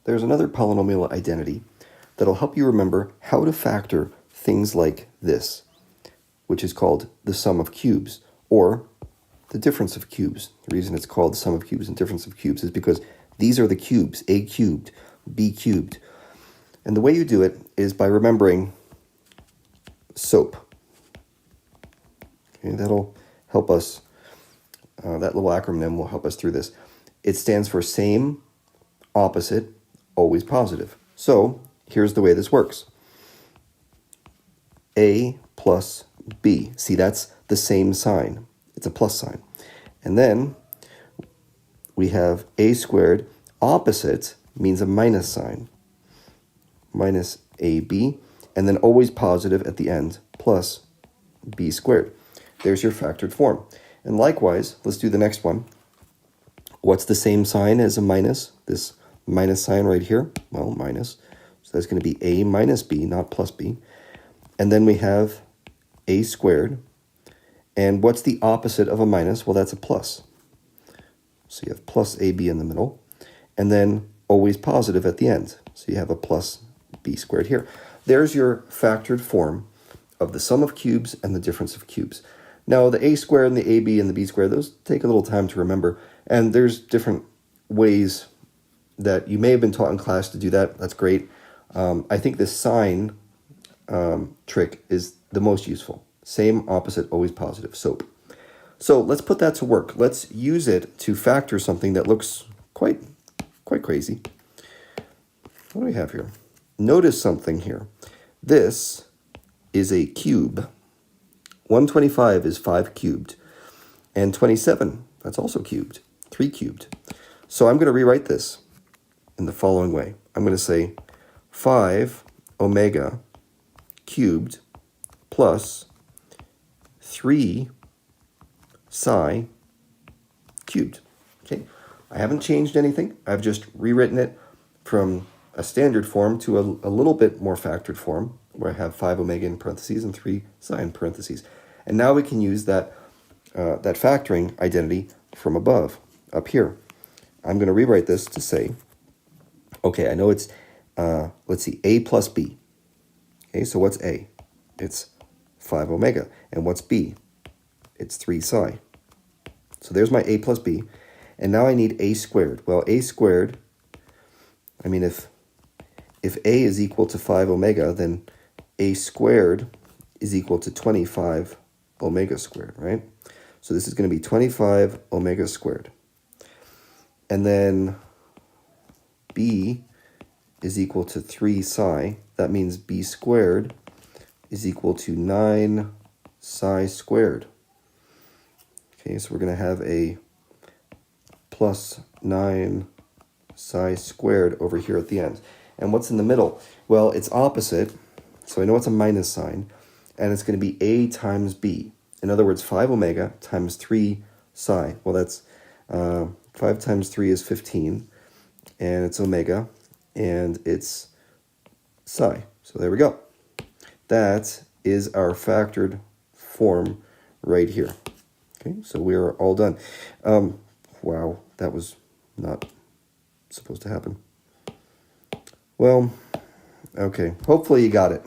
there's another polynomial identity that'll help you remember how to factor things like this, which is called the sum of cubes, or the difference of cubes. The reason it's called the sum of cubes and difference of cubes is because these are the cubes, a cubed, b cubed. And the way you do it is by remembering SOAP. Okay, that'll help us, that little acronym will help us through this. It stands for same, opposite, always positive. So here's the way this works. A plus B. See, that's the same sign. It's a plus sign. And then we have a squared. Opposite means a minus sign. Minus AB. And then always positive at the end, plus B squared. There's your factored form. And likewise, let's do the next one. What's the same sign as a minus? This minus sign right here? Well, minus. So that's going to be A minus B, not plus B. And then we have A squared. And what's the opposite of a minus? Well, that's a plus. So you have plus AB in the middle. And then always positive at the end. So you have a plus B squared here. There's your factored form of the sum of cubes and the difference of cubes. Now, the A squared and the AB and the B squared, those take a little time to remember. And there's different ways that you may have been taught in class to do that. That's great. I think this sign trick is the most useful. Same, opposite, always positive, SOAP. So let's put that to work. Let's use it to factor something that looks quite crazy. What do we have here? Notice something here. This is a cube. 125 is 5 cubed. And 27, that's also cubed. 3 cubed. So I'm going to rewrite this in the following way. I'm going to say 5 omega cubed plus 3 psi cubed. Okay, I haven't changed anything. I've just rewritten it from a standard form to a little bit more factored form, where I have 5 omega in parentheses and 3 psi in parentheses. And now we can use that factoring identity from above, up here. I'm going to rewrite this to say, okay, I know it's, let's see, A plus B. Okay, so what's A? It's 5 omega. And what's B? It's 3 psi. So there's my A plus B. And now I need A squared. Well, A squared, I mean, if A is equal to 5 omega, then A squared is equal to 25 omega squared, right? So this is going to be 25 omega squared. And then B is equal to 3 psi. That means B squared is equal to 9 psi squared. Okay, so we're going to have a plus 9 psi squared over here at the end. And what's in the middle? Well, it's opposite, so I know it's a minus sign, and it's going to be A times B. In other words, 5 omega times 3 psi. Well, that's 5 times 3 is 15, and it's omega, and it's psi. So there we go. That is our factored form right here. Okay, so we are all done. Wow, that was not supposed to happen. Well, okay, hopefully you got it.